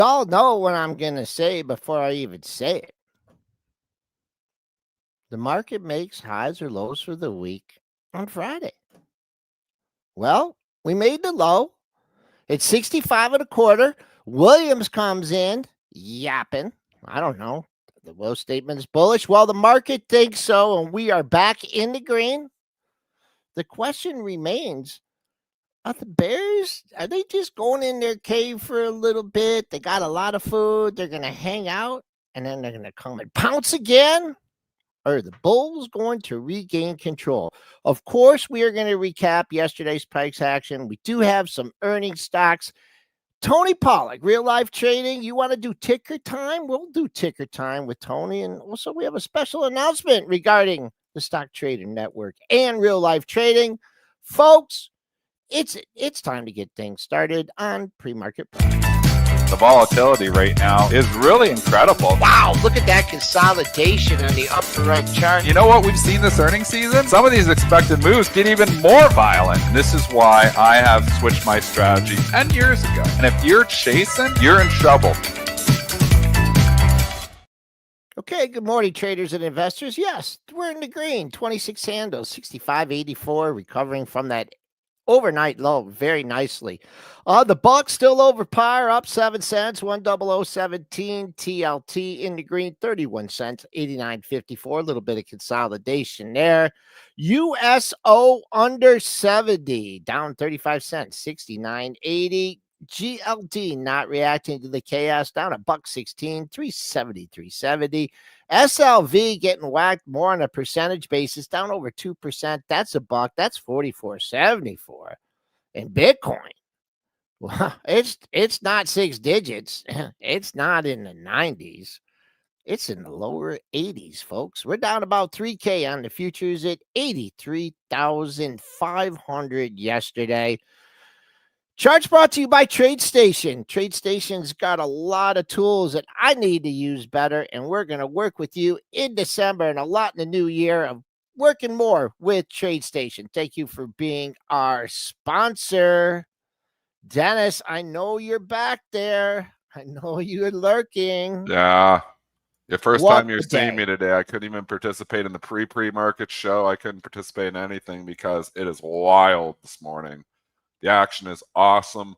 Y'all know what I'm going to say before I even say it. The market makes highs or lows for the week on Friday. Well, we made the low. It's 65 and a quarter. Williams comes in yapping. I don't know. The Will statement is bullish. Well, the market thinks so, and we are back in the green. The question remains, are the Bears, are they just going in their cave for a little bit? They got a lot of food. They're going to hang out, and then they're going to come and pounce again? Or are the Bulls going to regain control? Of course, we are going to recap yesterday's price action. We do have some earnings stocks. Tony Pawlak, real life trading. You want to do ticker time? We'll do ticker time with Tony. And also, we have a special announcement regarding the Stock Trading Network and real life trading. Folks, it's time to get things started on PreMarket. The volatility right now is really incredible. Wow, look at that consolidation on the upper right chart. You know what we've seen this earnings season? Some of these expected moves get even more violent. And this is why I have switched my strategy 10 years ago. And if you're chasing, you're in trouble. Okay, good morning, traders and investors. Yes, we're in the green. 26 handles, 65.84, recovering from that overnight low very nicely. The Bucks still over par, up 7 cents, 10017. TLT in the green, 31 cents, 89.54. A little bit of consolidation there. USO under 70, down 35 cents, 69.80. GLD not reacting to the chaos, down $1.16, 370. SLV getting whacked more on a percentage basis, down over 2%. That's $1. That's 44.74. And Bitcoin, well, it's not 6 digits. It's not in the 90s. It's in the lower 80s, folks. We're down about 3K on the futures at 83,500 yesterday. Charts brought to you by TradeStation. TradeStation's got a lot of tools that I need to use better, and we're going to work with you in December and a lot in the new year of working more with TradeStation. Thank you for being our sponsor. Dennis, I know you're back there. I know you're lurking. Yeah. The first What time you're a seeing day. me today, I couldn't even participate in the pre-market show. I couldn't participate in anything because it is wild this morning. The action is awesome.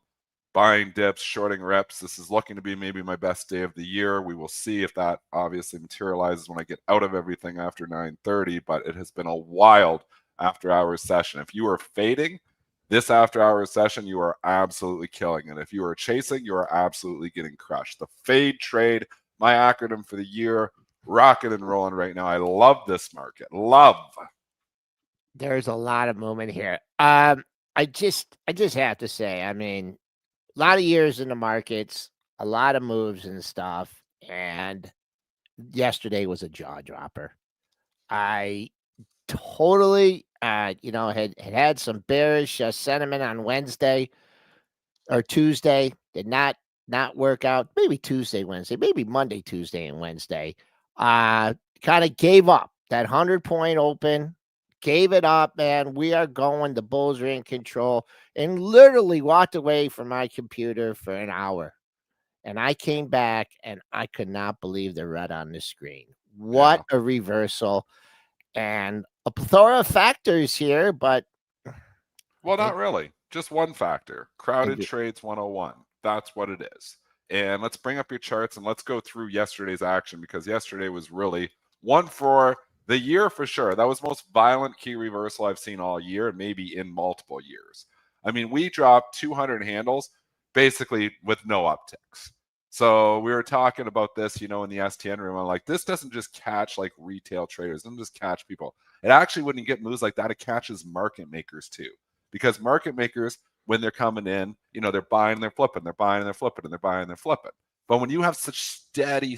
Buying dips, shorting reps. This is looking to be maybe my best day of the year. We will see if that obviously materializes when I get out of everything after 9:30, but it has been a wild after-hours session. If you are fading this after-hours session, you are absolutely killing it. If you are chasing, you are absolutely getting crushed. The fade trade, my acronym for the year, rocking and rolling right now. I love this market. Love. There's a lot of movement here. I just have to say, I mean, a lot of years in the markets, a lot of moves and stuff, and yesterday was a jaw dropper. I totally, had some bearish sentiment on Wednesday or Tuesday. Did not work out. Maybe Tuesday, Wednesday, maybe Monday, Tuesday, and Wednesday. Kind of gave up that 100-point open. Gave it up, man. We are going. The Bulls are in control, and literally walked away from my computer for an hour. And I came back, and I could not believe the red on the screen. What a reversal. And a plethora of factors here, but... Well, not really. Just one factor. Crowded Trades 101. That's what it is. And let's bring up your charts, and let's go through yesterday's action, because yesterday was really one for the year for sure. That was the most violent key reversal I've seen all year, and maybe in multiple years. I mean, we dropped 200 handles basically with no upticks. So we were talking about this, in the STN room. I'm like, this doesn't just catch like retail traders. It doesn't just catch people. It actually, when you get moves like that, it catches market makers too. Because market makers, when they're coming in, they're buying, they're flipping, they're buying, they're flipping, and they're buying, they're flipping. But when you have such steady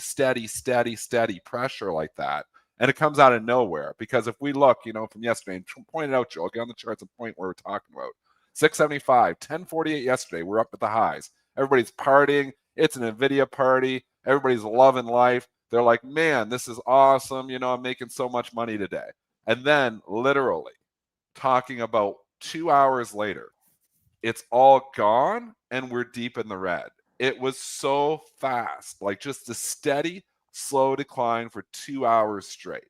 pressure like that, and it comes out of nowhere, because if we look, from yesterday, and point it out, Joe, I'll get on the charts and point where we're talking about. 675, 1048 yesterday. We're up at the highs. Everybody's partying. It's an NVIDIA party. Everybody's loving life. They're like, man, this is awesome. I'm making so much money today. And then literally talking about 2 hours later, it's all gone and we're deep in the red. It was so fast, like just a steady, slow decline for 2 hours straight.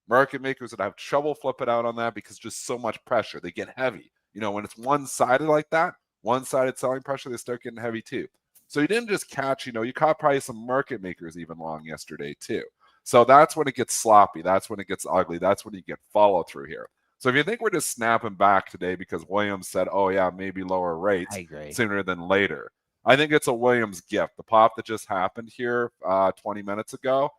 Market makers would have trouble flipping out on that because just so much pressure. They get heavy. When it's one-sided like that, one-sided selling pressure, they start getting heavy too. So you didn't just catch, you caught probably some market makers even long yesterday too. So that's when it gets sloppy. That's when it gets ugly. That's when you get follow through here. So if you think we're just snapping back today because Williams said, oh yeah, maybe lower rates sooner than later, I think it's a Williams gift. The pop that just happened here 20 minutes ago,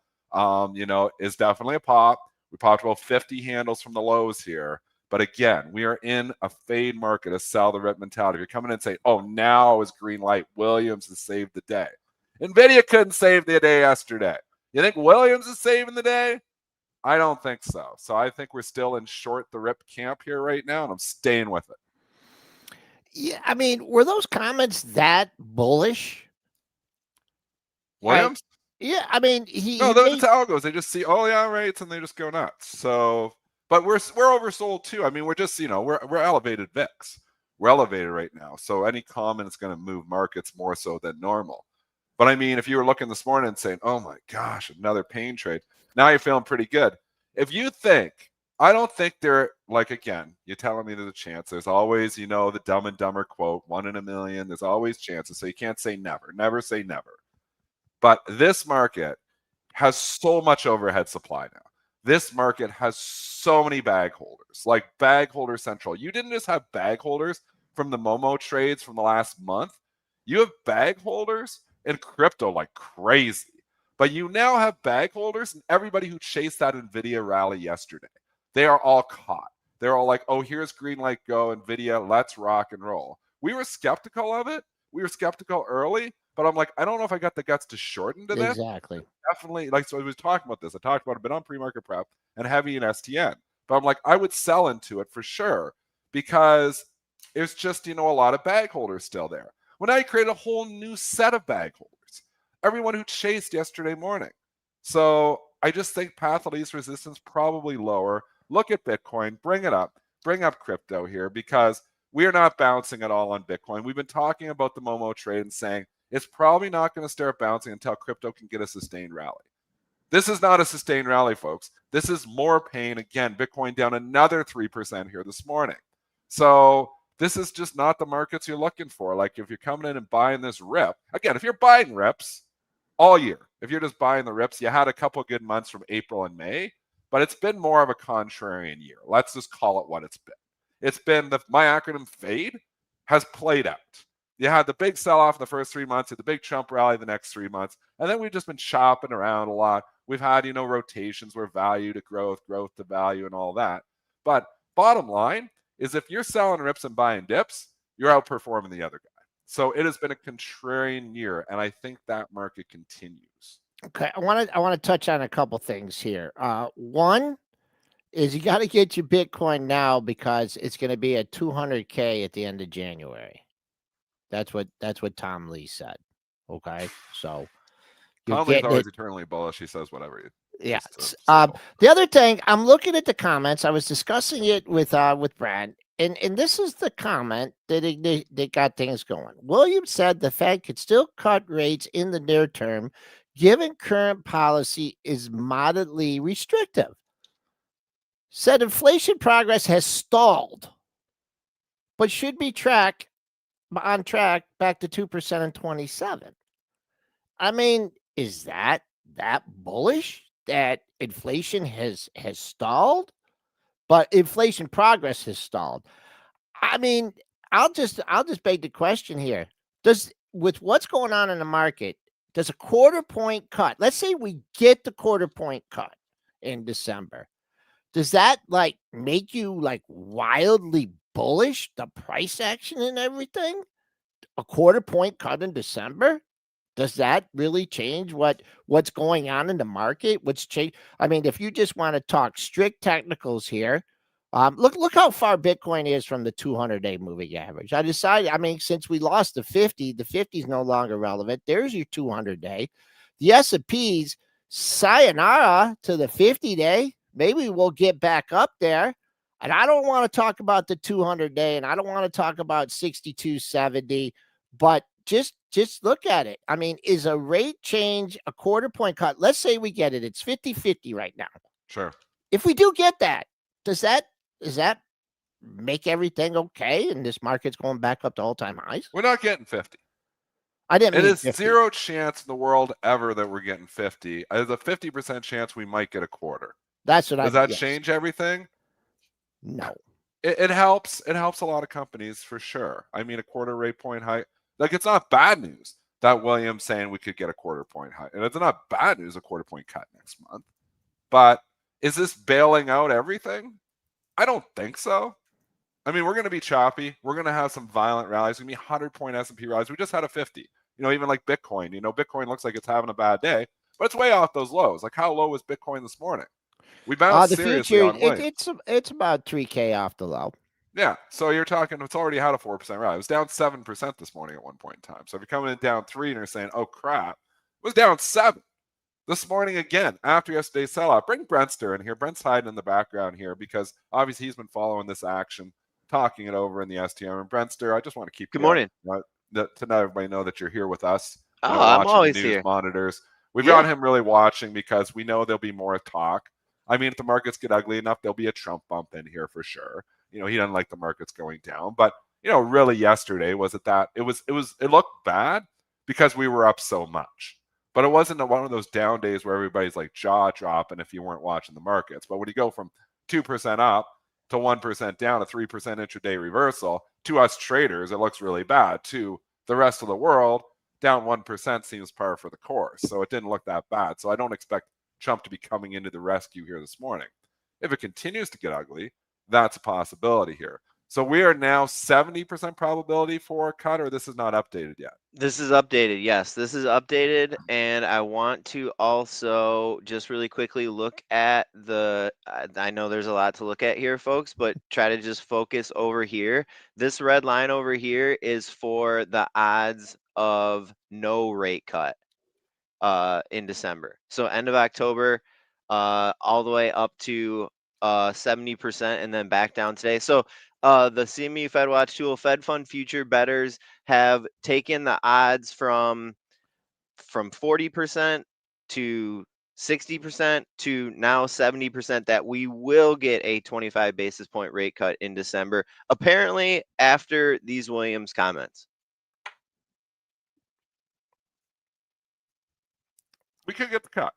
is definitely a pop. We popped about 50 handles from the lows here. But again, we are in a fade market, a sell the rip mentality. If you're coming in and say, oh, now is green light, Williams has saved the day. NVIDIA couldn't save the day yesterday. You think Williams is saving the day? I don't think so. So I think we're still in short the rip camp here right now, and I'm staying with it. Yeah, I mean, were those comments that bullish? Williams? Yeah, I mean, that's how it goes. They just see, oh yeah, rates, and they just go nuts. So, but we're oversold too. I mean, we're just we're elevated VIX. We're elevated right now. So any comment is going to move markets more so than normal. But I mean, if you were looking this morning and saying, oh my gosh, another pain trade, now you're feeling pretty good. If you think, I don't think they're again, you're telling me there's a chance. There's always, the Dumb and Dumber quote, 1 in a million. There's always chances. So you can't say never. Never say never. But this market has so much overhead supply now. This market has so many bag holders, like bag holder central. You didn't just have bag holders from the Momo trades from the last month. You have bag holders in crypto like crazy. But you now have bag holders and everybody who chased that NVIDIA rally yesterday. They are all caught. They're all like, oh, here's green light go, NVIDIA, let's rock and roll. We were skeptical of it. We were skeptical early. But I'm like, I don't know if I got the guts to shorten to this. Exactly. Definitely, so I was talking about this. I talked about it a bit on pre-market prep and heavy in STN. But I'm like, I would sell into it for sure because there's just, a lot of bag holders still there. Well, now you create a whole new set of bag holders. Everyone who chased yesterday morning. So I just think path of least resistance probably lower. Look at Bitcoin, bring it up, bring up crypto here because we are not bouncing at all on Bitcoin. We've been talking about the Momo trade and saying, it's probably not going to start bouncing until crypto can get a sustained rally. This is not a sustained rally, folks. This is more pain. Again, Bitcoin down another 3% here this morning. So this is just not the markets you're looking for. Like if you're coming in and buying this rip, again, if you're buying rips all year, if you're just buying the rips, you had a couple good months from April and May, but it's been more of a contrarian year. Let's just call it what it's been. It's been my acronym FADE has played out. You had the big sell-off in the first 3 months, you had the big Trump rally the next 3 months, and then we've just been chopping around a lot. We've had, rotations where value to growth, growth to value, and all that. But bottom line is if you're selling rips and buying dips, you're outperforming the other guy. So it has been a contrarian year, and I think that market continues. Okay, I want to touch on a couple things here. One is you got to get your Bitcoin now because it's going to be at 200K at the end of January. That's what Tom Lee said. Okay, so Tom Lee's always eternally bullish. He says whatever. Yeah. The other thing, I'm looking at the comments. I was discussing it with Brad, and this is the comment that they got things going. Williams said the Fed could still cut rates in the near term, given current policy is moderately restrictive. Said inflation progress has stalled, but should be on track back to 2% in 27. I mean, is that bullish that inflation has stalled, but inflation progress has stalled? I mean, I'll just beg the question here. With what's going on in the market, does a quarter point cut, let's say we get the quarter point cut in December, does that make you wildly bullish the price action and everything? A quarter point cut in December? Does that really change what's going on in the market? What's changed? I mean, if you just want to talk strict technicals here, look how far Bitcoin is from the 200-day moving average. I decided, since we lost the 50 is no longer relevant. There's your 200-day. The S&P's sayonara to the 50-day. Maybe we'll get back up there. And I don't want to talk about the 200-day, and I don't want to talk about 62.70, but just look at it. I mean, is a rate change a quarter point cut? Let's say we get it. It's 50-50 right now. Sure. If we do get that, does that make everything okay and this market's going back up to all-time highs? We're not getting 50. I didn't It mean is 50. zero chance in the world ever that we're getting 50. There's a 50% chance we might get a quarter. That's what I Does that yes. change everything? No. It helps. It helps a lot of companies for sure. I mean, a quarter rate point hike, like it's not bad news that Williams saying we could get a quarter point hike, and it's not bad news a quarter point cut next month. But is this bailing out everything? I don't think so. I mean, we're going to be choppy. We're going to have some violent rallies. It's going to be 100-point S&P rise. We just had a 50. Even like Bitcoin. Bitcoin looks like it's having a bad day, but it's way off those lows. Like how low was Bitcoin this morning? We bounced the seriously future, on Williams. it's about 3K off the low. Yeah, so you're talking, it's already had a 4% rally. It was down 7% this morning at one point in time. So if you're coming in down 3 and you're saying, oh crap, it was down 7 this morning again after yesterday's sellout. Bring Brentster in here. Brent's hiding in the background here because obviously he's been following this action, talking it over in the STM. And Brentster, I just want to keep Good morning. to let everybody know that you're here with us. I'm watching always the news here. monitors. We've got him really watching because we know there'll be more talk. I mean, if the markets get ugly enough, there'll be a Trump bump in here for sure. He doesn't like the markets going down. But, really yesterday was it that it looked bad because we were up so much. But it wasn't one of those down days where everybody's like jaw dropping if you weren't watching the markets. But when you go from 2% up to 1% down, a 3% intraday reversal, to us traders, it looks really bad. To the rest of the world, down 1% seems par for the course. So it didn't look that bad. So I don't expect Trump to be coming into the rescue here this morning. If it continues to get ugly, that's a possibility here. So we are now 70% probability for a cut, or this is not updated yet? This is updated. Yes, this is updated. And I want to also just really quickly look at I know there's a lot to look at here, folks, but try to just focus over here. This red line over here is for the odds of no rate cut in December. So end of October, all the way up to 70% and then back down today. So the CME FedWatch tool, Fed Fund Future bettors have taken the odds from 40% to 60% to now 70% that we will get a 25 basis point rate cut in December, apparently after these Williams comments. We could get the cut.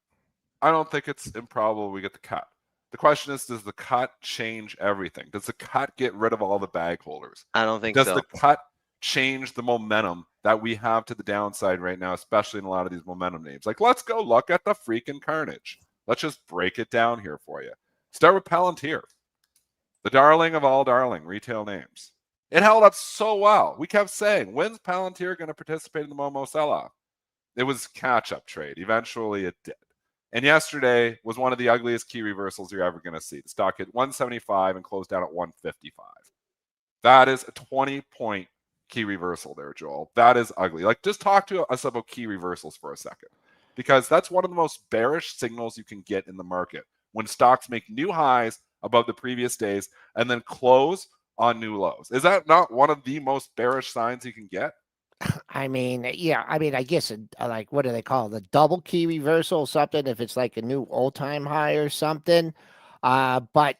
I don't think it's improbable we get the cut. The question is, does the cut change everything? Does the cut get rid of all the bag holders? I don't think so. Does the cut change the momentum that we have to the downside right now, especially in a lot of these momentum names? Like, let's go look at the freaking carnage. Let's just break it down here for you. Start with Palantir, the darling of all darling retail names. It held up so well. We kept saying, when's Palantir going to participate in the Momo sell-off? It was catch-up trade. Eventually, it did. And yesterday was one of the ugliest key reversals you're ever going to see. The stock hit 175 and closed down at 155. That is a 20-point key reversal there, Joel. That is ugly. Like, just talk to us about key reversals for a second, because that's one of the most bearish signals you can get in the market, when stocks make new highs above the previous days and then close on new lows. Is that not one of the most bearish signs you can get? I mean, yeah. I mean, I guess like, what do they call it? The double key reversal or something, if it's like a new all-time high or something. But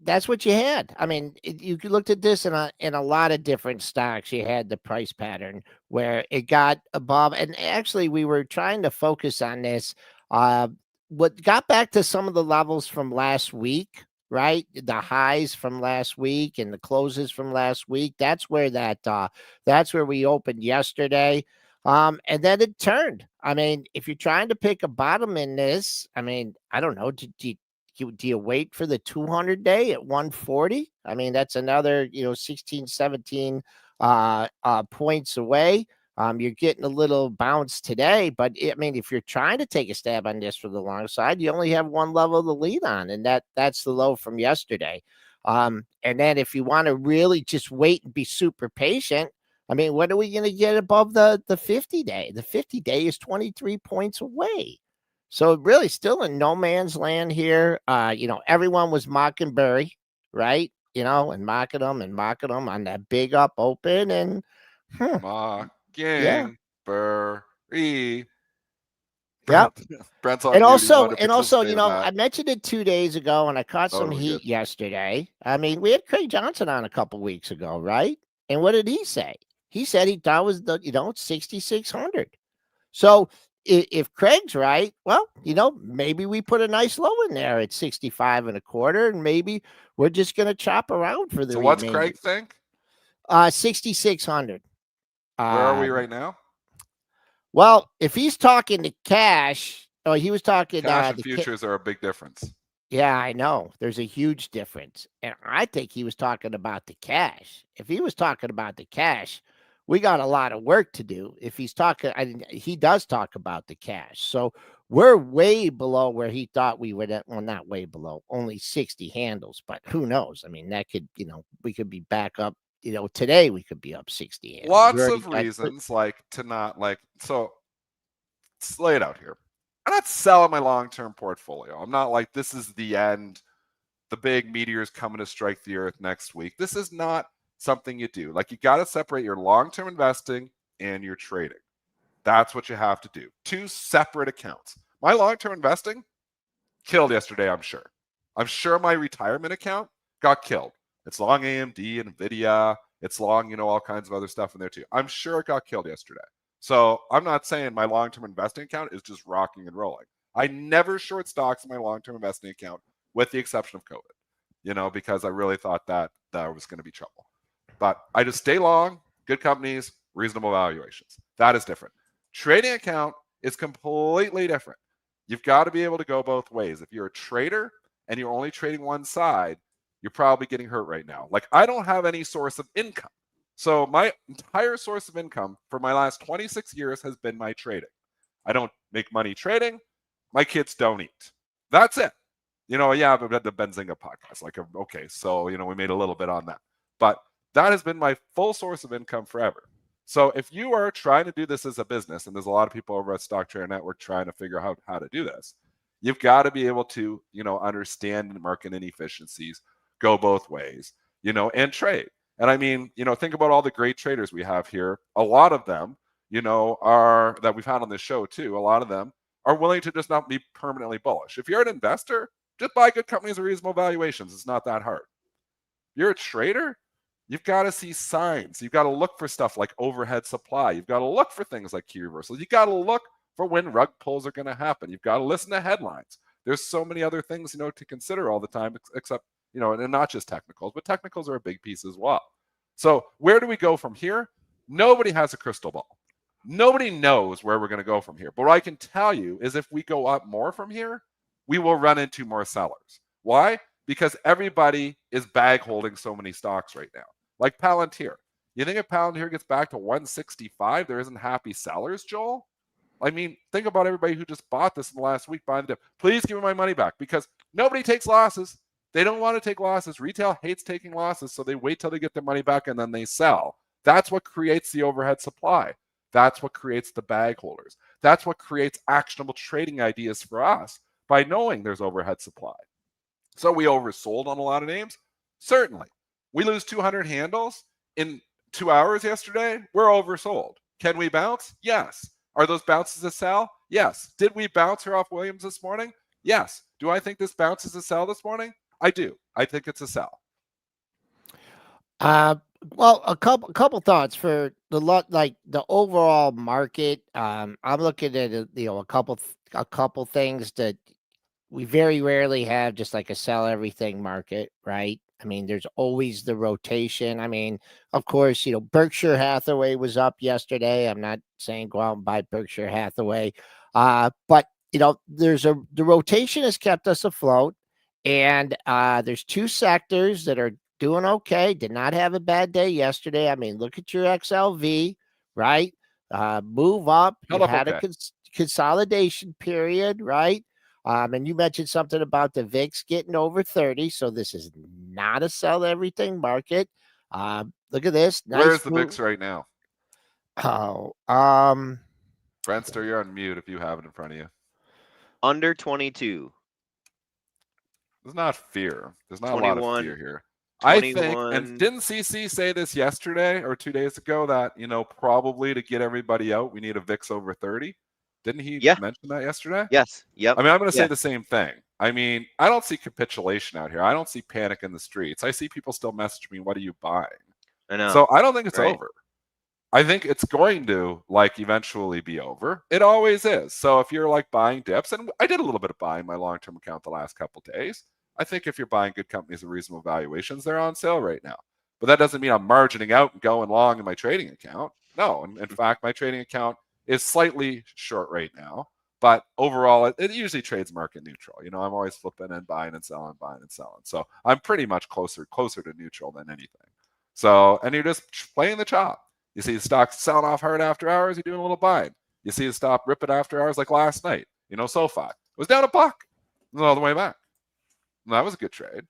that's what you had. I mean, you looked at this in a lot of different stocks. You had the price pattern where it got above, and actually we were trying to focus on this. What got back to some of the levels from last week, right? The highs from last week and the closes from last week. That's where that's where we opened yesterday. And then it turned. I mean, if you're trying to pick a bottom in this, I mean, I don't know. Do you wait for the 200-day at 140? I mean, that's another, 16, 17 points away. You're getting a little bounce today, but I mean, if you're trying to take a stab on this for the long side, you only have one level to lead on, and that's the low from yesterday. And then if you want to really just wait and be super patient, I mean, when are we going to get above the 50-day? The 50-day is 23 points away. So really still in no man's land here. Everyone was mocking Burry, right? And mocking them on that big up open, and Gang. Yep. Brent's on And mute. He also, wanted to and also, participate in that. I mentioned it 2 days ago, and I caught some Totally heat good. yesterday. I mean, we had Craig Johnson on a couple weeks ago, right? And what did he say? He said he thought it was 6,600. So if Craig's right, well, maybe we put a nice low in there at 65 and a quarter, and maybe we're just going to chop around for the So what's remainder. Craig think? 6,600. Where are we right now? Well, if he's talking to cash, he was talking cash and futures are a big difference. Yeah, I know. There's a huge difference. And I think he was talking about the cash. If he was talking about the cash, we got a lot of work to do. If he's talking, he does talk about the cash. So we're way below where he thought we would. Well, not way below, only 60 handles. But who knows? I mean, that could, we could be back up. Today we could be up 60 handles. Lots of reasons to not so let's lay it out here. I'm not selling my long-term portfolio. I'm not like this is the end. The big meteor's coming to strike the earth next week. This is not something you do. You got to separate your long-term investing and your trading. That's what you have to do. Two separate accounts. My long-term investing killed yesterday, I'm sure. I'm sure my retirement account got killed. It's long AMD, NVIDIA. It's long, all kinds of other stuff in there too. I'm sure it got killed yesterday. So I'm not saying my long-term investing account is just rocking and rolling. I never short stocks in my long-term investing account with the exception of COVID, because I really thought that was going to be trouble. But I just stay long, good companies, reasonable valuations. That is different. Trading account is completely different. You've got to be able to go both ways. If you're a trader and you're only trading one side, you're probably getting hurt right now. I don't have any source of income. So my entire source of income for my last 26 years has been my trading. I don't make money trading. My kids don't eat. That's it. Yeah, but the Benzinga podcast. Okay, so, we made a little bit on that. But that has been my full source of income forever. So if you are trying to do this as a business, and there's a lot of people over at Stock Trader Network trying to figure out how to do this, you've got to be able to, understand market inefficiencies, go both ways, and trade. And I mean, think about all the great traders we have here. A lot of them, are that we've had on this show too. A lot of them are willing to just not be permanently bullish. If you're an investor, just buy good companies at reasonable valuations. It's not that hard. If you're a trader, you've got to see signs. You've got to look for stuff like overhead supply. You've got to look for things like key reversals. You've got to look for when rug pulls are going to happen. You've got to listen to headlines. There's so many other things, to consider all the time, except, and not just technicals, but technicals are a big piece as well. So where do we go from here? Nobody has a crystal ball. Nobody knows where we're going to go from here. But what I can tell you is if we go up more from here, we will run into more sellers. Why? Because everybody is bag holding so many stocks right now. Like Palantir. You think if Palantir gets back to 165, there isn't happy sellers, Joel? I mean, think about everybody who just bought this in the last week buying the dip. Please give me my money back because nobody takes losses. They don't want to take losses. Retail hates taking losses, so they wait till they get their money back and then they sell. That's what creates the overhead supply. That's what creates the bag holders. That's what creates actionable trading ideas for us by knowing there's overhead supply. So we oversold on a lot of names? Certainly. We lose 200 handles in 2 hours yesterday? We're oversold. Can we bounce? Yes. Are those bounces a sell? Yes. Did we bounce her off Williams this morning? Yes. Do I think this bounce is a sell this morning? I do. I think it's a sell. Well, a couple thoughts for the overall market. I'm looking at a couple things that we very rarely have, just like a sell everything market, right? I mean, there's always the rotation. I mean, of course, Berkshire Hathaway was up yesterday. I'm not saying go out and buy Berkshire Hathaway, but the rotation has kept us afloat, and there's two sectors that are doing okay. Did not have a bad day yesterday. I mean, look at your XLV, right? Move up. You had a consolidation period, right? And you mentioned something about the VIX getting over 30. So this is not a sell everything market. Look at this. Nice Where's the VIX right now? Oh, Brentster, you're on mute if you have it in front of you. Under 22. There's not fear. There's not 21, a lot of fear here. I think, and 21. didn't CC say this yesterday or 2 days ago that, probably to get everybody out, we need a VIX over 30? Didn't he Yeah. mention that yesterday? Yes. Yep. I mean, I'm going to Yeah. say the same thing. I mean, I don't see capitulation out here. I don't see panic in the streets. I see people still message me, what are you buying? I know. So I don't think it's Right. over. I think it's going to eventually be over. It always is. So if you're buying dips, and I did a little bit of buying my long-term account the last couple of days. I think if you're buying good companies at reasonable valuations, they're on sale right now. But that doesn't mean I'm margining out and going long in my trading account. No, in fact, my trading account is slightly short right now. But overall, it usually trades market neutral. I'm always flipping and buying and selling, buying and selling. So I'm pretty much closer to neutral than anything. So, and you're just playing the chop. You see the stock selling off hard after hours, you're doing a little buying. You see the stock ripping after hours like last night. SoFi. It was down $1. It was all the way back. And that was a good trade.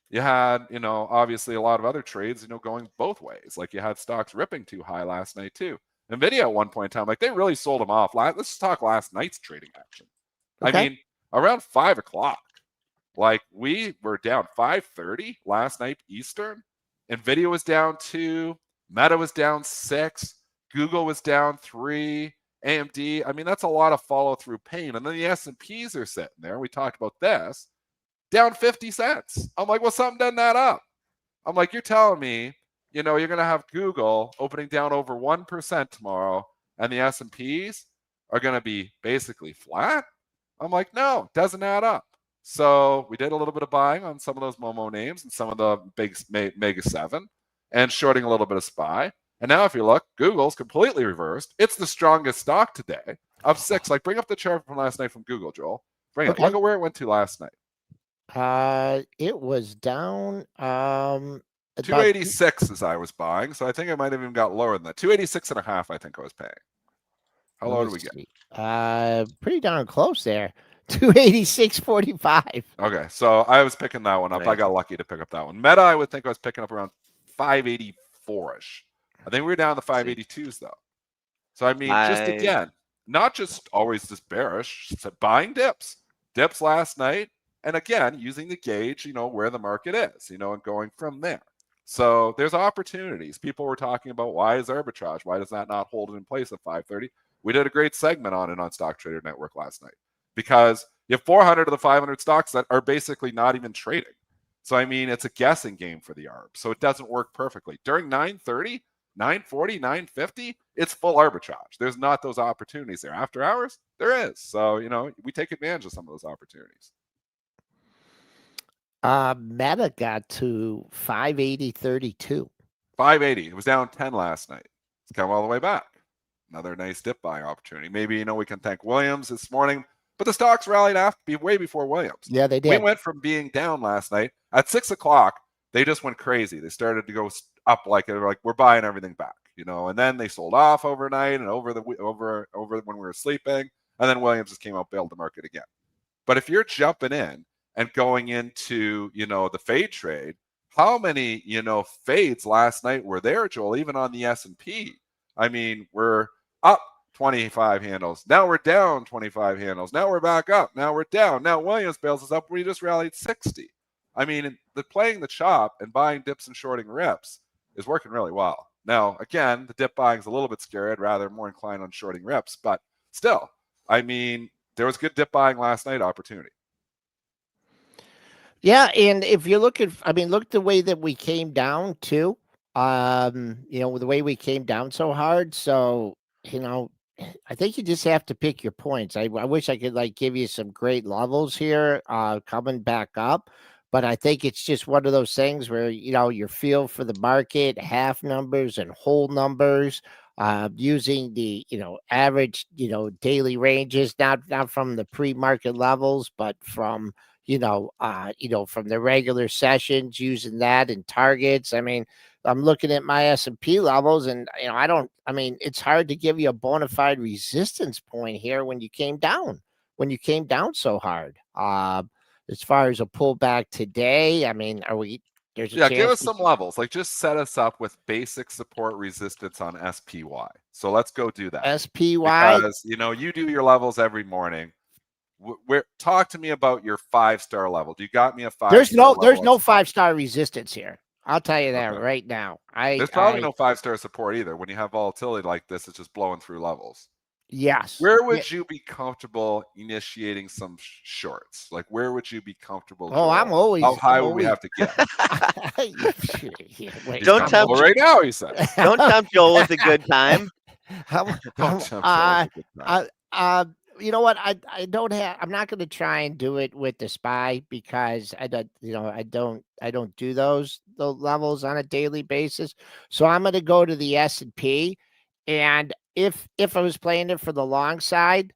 You had, obviously a lot of other trades, going both ways. Like you had stocks ripping too high last night too. NVIDIA at one point in time, they really sold them off. Let's talk last night's trading action. Okay. I mean, around 5 o'clock, we were down 5:30 last night Eastern. NVIDIA was down 2. Meta was down 6. Google was down 3. AMD. I mean, that's a lot of follow through pain. And then the S&Ps are sitting there. We talked about this. Down 50 cents. I'm like, well, something doesn't add up. I'm like, you're telling me, you're going to have Google opening down over 1% tomorrow, and the S&Ps are going to be basically flat? I'm like, no, doesn't add up. So we did a little bit of buying on some of those Momo names and some of the big Mega 7 and shorting a little bit of SPY. And now if you look, Google's completely reversed. It's the strongest stock today of 6. Bring up the chart from last night from Google, Joel. Bring it. Look at where it went to last night. It was down 286 as I was buying, so I think I might have even got lower than that. 286 and a half, I think I was paying. How low do we get? Pretty darn close there. 286.45. Okay, so I was picking that one up. I got lucky to pick up that one. Meta, I would think I was picking up around 584-ish. I think we were down the 582s though. So I mean, just again, not just always just bearish, buying dips. Dips last night. And again, using the gauge, where the market is, and going from there. So there's opportunities. People were talking about why is arbitrage? Why does that not hold it in place at 530? We did a great segment on it on Stock Trader Network last night because you have 400 of the 500 stocks that are basically not even trading. So, I mean, it's a guessing game for the ARB. So it doesn't work perfectly. During 930, 940, 950, it's full arbitrage. There's not those opportunities there. After hours, there is. So, we take advantage of some of those opportunities. Meta got to 580.32. 580. It was down 10 last night. It's come all the way back. Another nice dip buying opportunity. Maybe, we can thank Williams this morning, but the stocks rallied way before Williams. Yeah, they did. We went from being down last night at 6 o'clock. They just went crazy. They started to go up like we're buying everything back, and then they sold off overnight and over when we were sleeping. And then Williams just came out, bailed the market again. But if you're jumping in and going into, the fade trade, how many, fades last night were there, Joel, even on the S&P? I mean, we're up 25 handles. Now we're down 25 handles. Now we're back up. Now we're down. Now Williams bails us up. We just rallied 60. I mean, playing the chop and buying dips and shorting rips is working really well. Now, again, the dip buying is a little bit scary. I'd rather more inclined on shorting rips. But still, I mean, there was good dip buying last night opportunity. Yeah, and if you look at, look the way that we came down too. The way we came down so hard. So, I think you just have to pick your points. I wish I could give you some great levels here, coming back up, but I think it's just one of those things where your feel for the market, half numbers and whole numbers, using the average daily ranges, not from the pre-market levels, but from from the regular sessions, using that and targets. I mean, I'm looking at my S&P levels and, it's hard to give you a bona fide resistance point here when you came down so hard. As far as a pullback today, there's a chance. Give us some levels. Just set us up with basic support resistance on SPY. So let's go do that. SPY. Because, you do your levels every morning. Where talk to me about your 5-star level. Do you got me a 5-star There's no level? there's no 5-star resistance here. I'll tell you that Okay. right now. There's probably no 5-star support either. When you have volatility like this, it's just blowing through levels. Yes. Where would you be comfortable initiating some shorts? Like, where would you be comfortable? Oh, Joel? How high would we have to get? Wait, He's Don't comfortable tempt- right now, he said. Don't tempt Joel with a good time. Don't tempt Joel with a good time. You know what? I don't have. I'm not going to try and do it with the SPY because I don't. I don't do the levels on a daily basis. So I'm going to go to the S&P, and if I was playing it for the long side,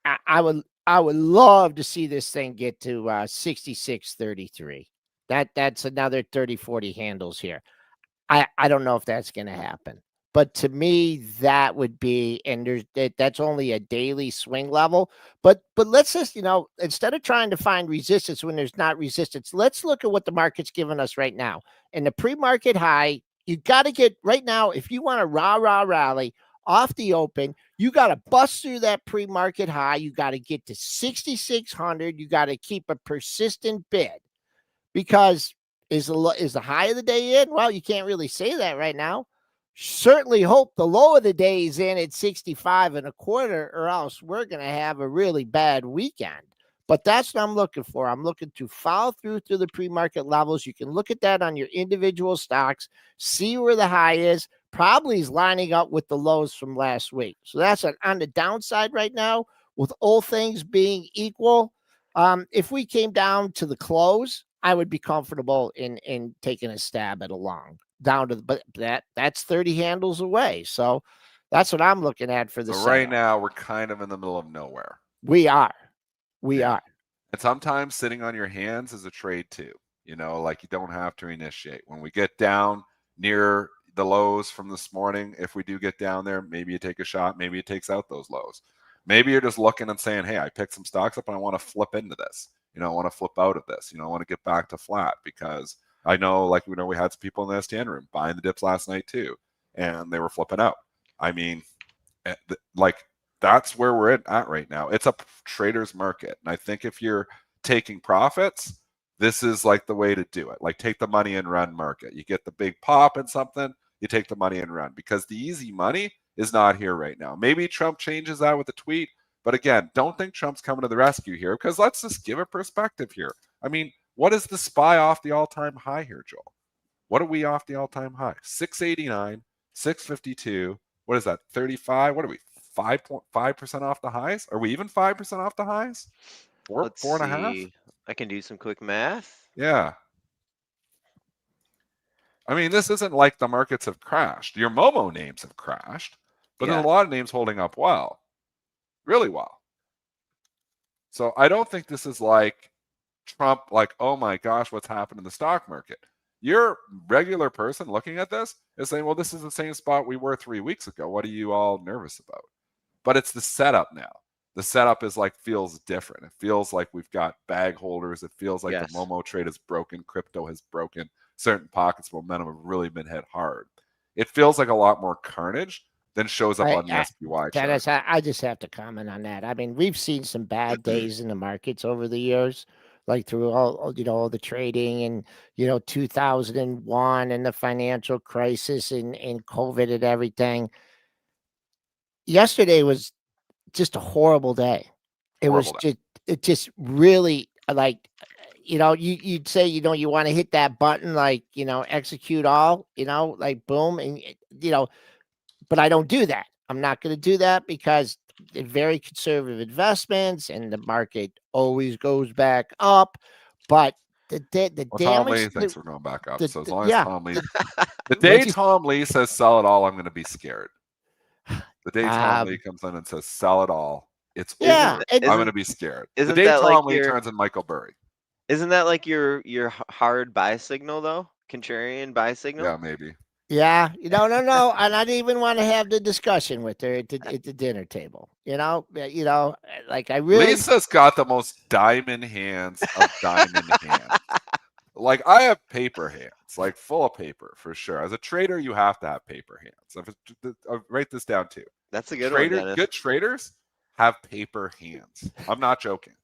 I would love to see this thing get to 66.33. That's another 30-40 handles here. I don't know if that's going to happen. But to me, that would be, and that's only a daily swing level. But let's just, instead of trying to find resistance when there's not resistance, let's look at what the market's giving us right now. And the pre-market high, you got to get right now, if you want a rah rally off the open, you got to bust through that pre-market high. You got to get to 6,600. You got to keep a persistent bid, because is the high of the day in? Well, you can't really say that right now. Certainly hope the low of the day is in at 65.25, or else we're going to have a really bad weekend. But that's what I'm looking for. I'm looking to follow through to the pre-market levels. You can look at that on your individual stocks, see where the high is. Probably is lining up with the lows from last week. So that's on the downside right now, with all things being equal. If we came down to the close, I would be comfortable in taking a stab at a long. Down to but that's 30 handles away. So that's what I'm looking at for the So right setup. now we're kind of in the middle of nowhere. We are. And sometimes sitting on your hands is a trade too. Like you don't have to initiate. When we get down near the lows from this morning, if we do get down there, maybe you take a shot, maybe it takes out those lows. Maybe you're just looking and saying, hey, I picked some stocks up and I want to flip into this. I want to flip out of this. I want to get back to flat, because I know, we had some people in the STN room buying the dips last night too, and they were flipping out. I mean, that's where we're at right now. It's a trader's market. And I think if you're taking profits, this is like the way to do it. Like, take the money and run market. You get the big pop in something, you take the money and run, because the easy money is not here right now. Maybe Trump changes that with a tweet. But again, don't think Trump's coming to the rescue here, because let's just give a perspective here. I mean, what is the SPY off the all-time high here, Joel? What are we off the all-time high? 689, 652. What is that? 35? What are we? 5.5% off the highs? Are we even 5% off the highs? Let's 4.5? see. I can do some quick math. Yeah. I mean, this isn't like the markets have crashed. Your Momo names have crashed, but there's a lot of names holding up well. Really well. So I don't think this is like Trump, like, oh my gosh, what's happened in the stock market? Your regular person looking at this is saying, well, this is the same spot we were 3 weeks ago. What are you all nervous about? But it's the setup now. The setup is feels different. It feels like we've got bag holders. It feels like the Momo trade is broken. Crypto has broken. Certain pockets of momentum have really been hit hard. It feels like a lot more carnage than shows up on the SPY chart. I just have to comment on that. I mean, we've seen some bad days in the markets over the years, like through all the trading and 2001 and the financial crisis and COVID and everything. Yesterday was just a horrible day. It just really, like, you'd say, you want to hit that button, like, execute all, like boom. And, but I don't do that. I'm not going to do that, because they're very conservative investments and the market always goes back up. But the damage. Tom Lee thinks we're going back up. So as long as Tom Lee, the day Tom Lee says sell it all, I'm going to be scared. The day Tom Lee comes in and says sell it all, it's over. I'm going to be scared. The day Tom Lee turns in Michael Burry. Isn't that like your hard buy signal though? Contrarian buy signal? Yeah, maybe. Yeah, no, and I didn't even want to have the discussion with her at the dinner table. Like, I really. Lisa's got the most diamond hands of diamond hands. Like, I have paper hands, like full of paper for sure. As a trader, you have to have paper hands. I'll write this down too. That's a good one, Dennis. Good traders have paper hands. I'm not joking.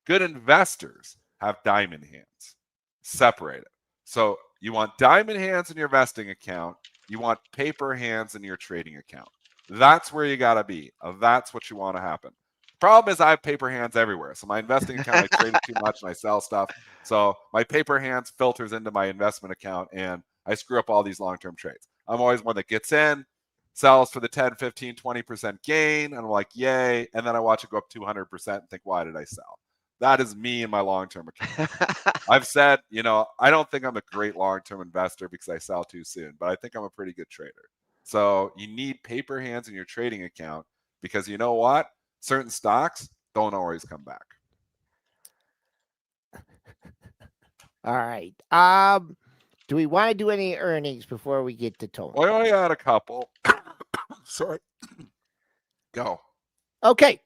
Good investors have diamond hands. Separate it. So you want diamond hands in your vesting account. You want paper hands in your trading account. That's where you got to be. That's what you want to happen. Problem is I have paper hands everywhere. So my investing account, I trade it too much and I sell stuff. So my paper hands filters into my investment account and I screw up all these long-term trades. I'm always one that gets in, sells for the 10, 15, 20% gain. And I'm like, yay. And then I watch it go up 200% and think, why did I sell? That is me in my long-term account. I've said, I don't think I'm a great long-term investor because I sell too soon, but I think I'm a pretty good trader. So you need paper hands in your trading account because you know what? Certain stocks don't always come back. All right. Do we want to do any earnings before we get to Tony? Well, I only had a couple. Sorry. Go. Okay.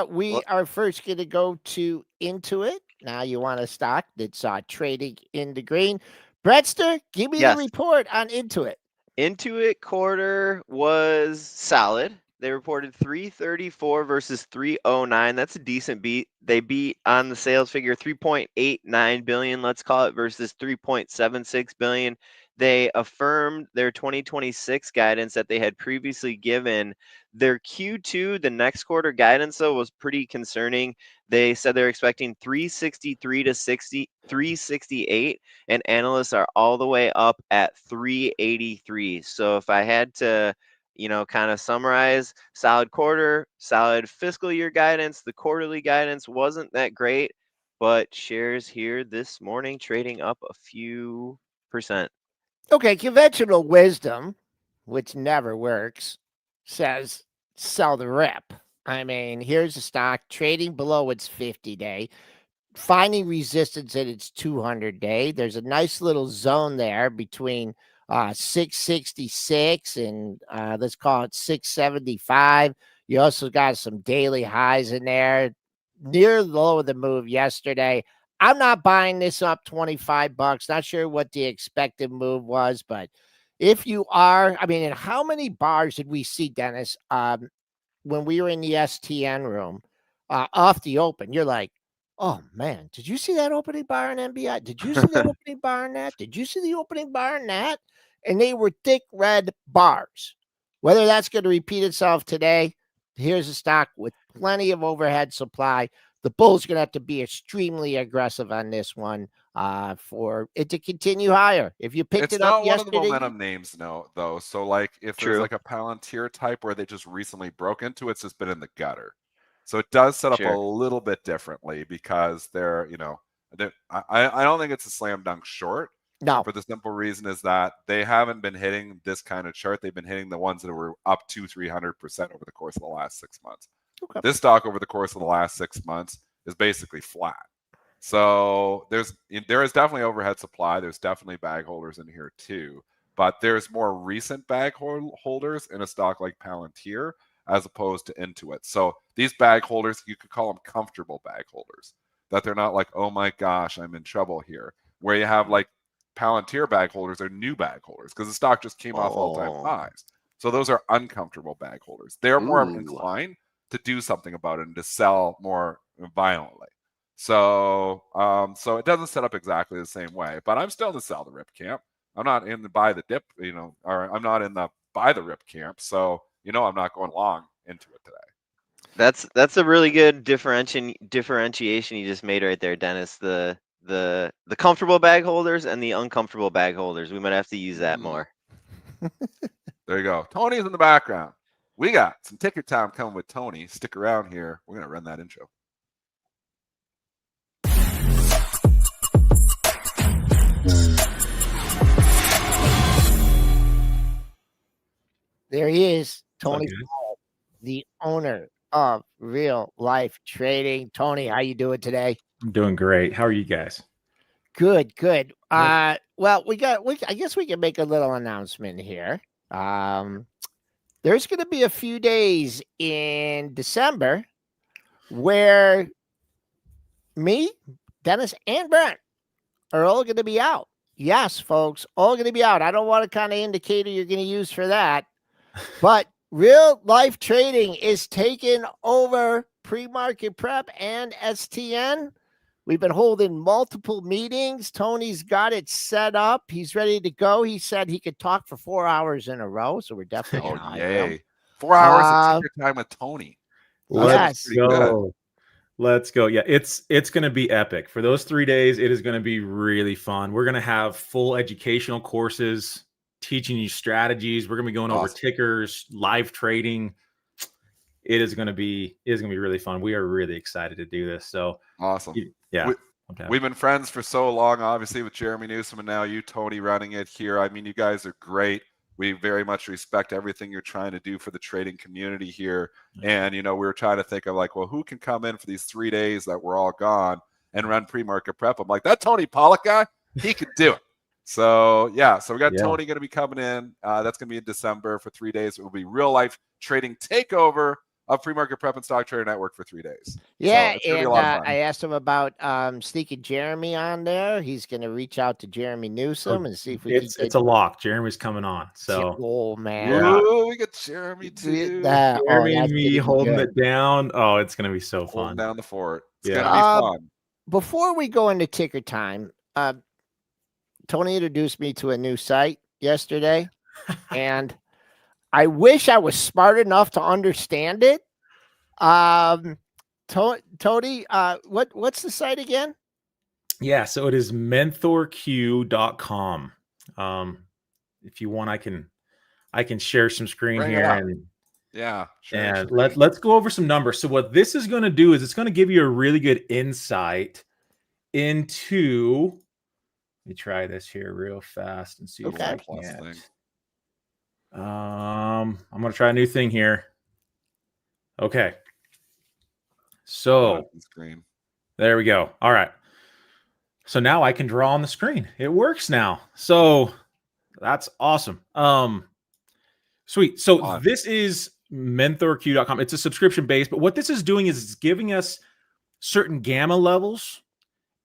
We are first going to go to Intuit. Now you want a stock that's trading in the green. Brettster, give me the report on Intuit. Intuit quarter was solid. They reported 334 versus 309. That's a decent beat. They beat on the sales figure 3.89 billion, let's call it, versus 3.76 billion. They affirmed their 2026 guidance that they had previously given. Their Q2, the next quarter guidance, though, was pretty concerning. They said they're expecting 363 to 368, and analysts are all the way up at 383. So if I had to kind of summarize, solid quarter, solid fiscal year guidance. The quarterly guidance wasn't that great, but shares here this morning trading up a few percent. Okay, conventional wisdom, which never works, says sell the rip. I mean, here's a stock trading below its 50-day, finding resistance at its 200-day. There's a nice little zone there between 666 and let's call it 675. You also got some daily highs in there near the low of the move yesterday. I'm not buying this up $25. Not sure what the expected move was, but if you are, I mean, and how many bars did we see, Dennis, when we were in the STN room off the open? You're like, oh, man, did you see that opening bar in NBI? Did you see the opening bar in that? Did you see the opening bar in that? And they were thick red bars. Whether that's going to repeat itself today, here's a stock with plenty of overhead supply. The bulls going to have to be extremely aggressive on this one for it to continue higher. If you picked it up yesterday. It's not one of the momentum names, though. So, like, if there's like a Palantir type where they just recently broke into, it's just been in the gutter. So it does set up a little bit differently because they're, I don't think it's a slam dunk short. No. For the simple reason is that they haven't been hitting this kind of chart. They've been hitting the ones that were up 200-300% over the course of the last 6 months. Okay. This stock over the course of the last 6 months is basically flat. So there is definitely overhead supply. There's definitely bag holders in here too. But there's more recent bag holders in a stock like Palantir as opposed to Intuit. So these bag holders, you could call them comfortable bag holders. That they're not like, oh my gosh, I'm in trouble here. Where you have like Palantir bag holders are new bag holders because the stock just came off all-time highs. So those are uncomfortable bag holders. They're more inclined to do something about it and to sell more violently. So it doesn't set up exactly the same way. But I'm still in the sell the rip camp. I'm not in the buy the dip, or I'm not in the buy the rip camp. So I'm not going long into it today. That's a really good differentiation you just made right there, Dennis. The comfortable bag holders and the uncomfortable bag holders. We might have to use that more. There you go. Tony's in the background. We got some ticker time coming with Tony. Stick around here. We're going to run that intro. There he is, Tony, the owner of Real Life Trading. Tony, how you doing today? I'm doing great. How are you guys? Good. Well, I guess we can make a little announcement here. There's going to be a few days in December where me, Dennis, and Brent are all going to be out. Yes, folks, all going to be out. I don't want a kind of indicator you're going to use for that. But Real Life Trading is taking over PreMarket Prep and STN. We've been holding multiple meetings. Tony's got it set up. He's ready to go. He said he could talk for 4 hours in a row, so we're definitely Oh, going to hire him. yay. 4 hours of ticker time with Tony. Let's Yes. go. Let's go. Yeah, it's going to be epic. For those 3 days, it is going to be really fun. We're going to have full educational courses teaching you strategies. We're going to be going over tickers, live trading. It is going to be really fun. We are really excited to do this. So awesome. Yeah. We've been friends for so long, obviously, with Jeremy Newsom and now you, Tony, running it here. I mean, you guys are great. We very much respect everything you're trying to do for the trading community here. And, you know, we were trying to think of like, well, who can come in for these 3 days that we're all gone and run pre-market prep? I'm like, that Tony Pawlak guy, he could do it. So, yeah, so we got Tony going to be coming in. That's going to be in December for 3 days. It will be real life trading takeover of Pre-Market Prep and Stock Trader Network for 3 days. Yeah, so it's gonna be and a lot of fun. I asked him about sneaking Jeremy on there. He's going to reach out to Jeremy Newsom and see if we can get... It's a lock. Jeremy's coming on. So, oh man, ooh, we got Jeremy too. Jeremy and me holding it down. Oh, it's going to be so fun. Holding down the fort. It's going to be fun. Before we go into ticker time, Tony introduced me to a new site yesterday, and I wish I was smart enough to understand it. Tony, what's the site again? Yeah, so it is mentorq.com. If you want, I can share some screen here and let's go over some numbers. So what this is going to do is it's going to give you a really good insight into. Let me try this here real fast and see if I can. I'm going to try a new thing here. Okay. So there we go. All right. So now I can draw on the screen. It works now. So that's awesome. Sweet. So this is mentorq.com. It's a subscription base, but what this is doing is it's giving us certain gamma levels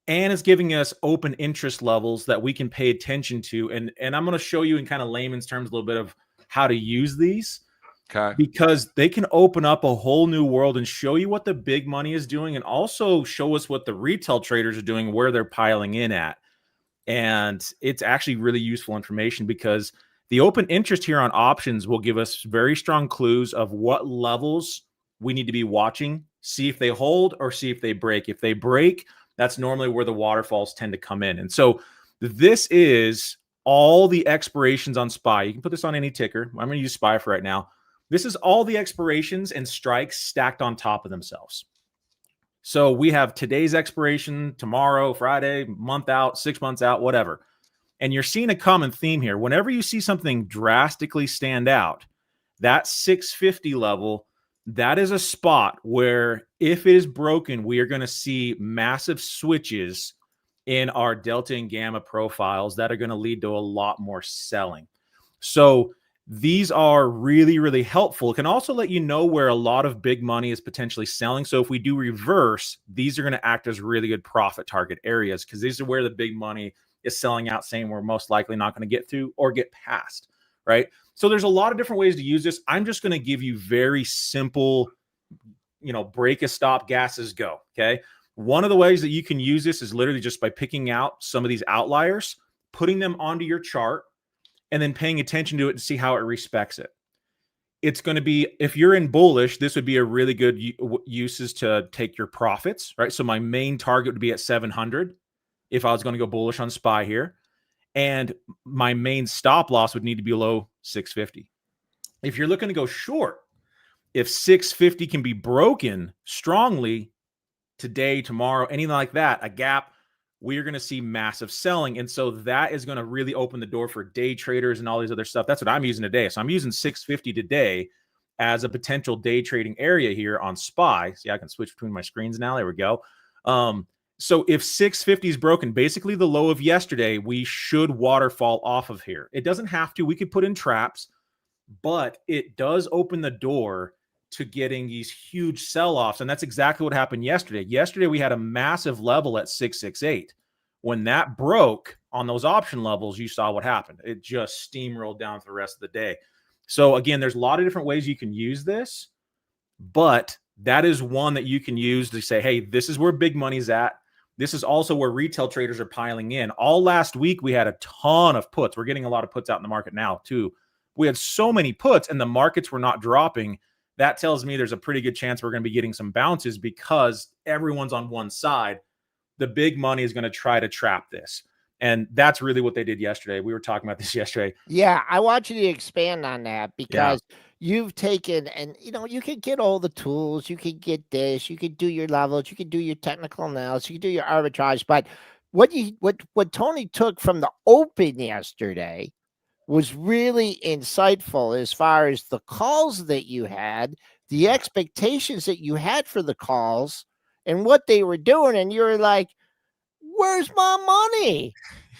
and it's giving us open interest levels that we can pay attention to. And I'm going to show you in kind of layman's terms a little bit of how to use these. Okay. Because they can open up a whole new world and show you what the big money is doing and also show us what the retail traders are doing, where they're piling in at. And it's actually really useful information because the open interest here on options will give us very strong clues of what levels we need to be watching, see if they hold or see if they break. If they break, that's normally where the waterfalls tend to come in. And so this is all the expirations on SPY. You can put this on any ticker. I'm going to use SPY for right now. This is all the expirations and strikes stacked on top of themselves. So we have today's expiration, tomorrow, Friday, month out, 6 months out, whatever. And you're seeing a common theme here. Whenever you see something drastically stand out, that 650 level, that is a spot where if it is broken, we are going to see massive switches in our delta and gamma profiles that are going to lead to a lot more selling. So these are really, really helpful. It can also let you know where a lot of big money is potentially selling. So if we do reverse, these are going to act as really good profit target areas because these are where the big money is selling out, saying we're most likely not going to get through or get past, right? So there's a lot of different ways to use this. I'm just going to give you very simple, break a stop, gases go, okay? One of the ways that you can use this is literally just by picking out some of these outliers, putting them onto your chart, and then paying attention to it to see how it respects it. It's going to be, if you're in bullish, this would be a really good uses to take your profits, right? So my main target would be at 700 if I was going to go bullish on SPY here. And my main stop loss would need to be below 650. If you're looking to go short, if 650 can be broken strongly today, tomorrow, anything like that, a gap, we are going to see massive selling. And so that is going to really open the door for day traders and all these other stuff. That's what I'm using today. So I'm using 650 today as a potential day trading area here on SPY. See, I can switch between my screens now. There we go. So if 650 is broken, basically the low of yesterday, we should waterfall off of here. It doesn't have to. We could put in traps, but it does open the door to getting these huge sell-offs. And that's exactly what happened yesterday. Yesterday, we had a massive level at 668. When that broke on those option levels, you saw what happened. It just steamrolled down for the rest of the day. So again, there's a lot of different ways you can use this, but that is one that you can use to say, hey, this is where big money's at. This is also where retail traders are piling in. All last week, we had a ton of puts. We're getting a lot of puts out in the market now, too. We had so many puts, and the markets were not dropping. That tells me there's a pretty good chance we're going to be getting some bounces because everyone's on one side. The big money is going to try to trap this. And that's really what they did yesterday. We were talking about this yesterday. Yeah, I want you to expand on that because you've taken, and you can get all the tools, you can get this, you can do your levels, you can do your technical analysis, you can do your arbitrage. But what Tony took from the open yesterday was really insightful as far as the calls that you had, the expectations that you had for the calls, and what they were doing. And you're like, where's my money?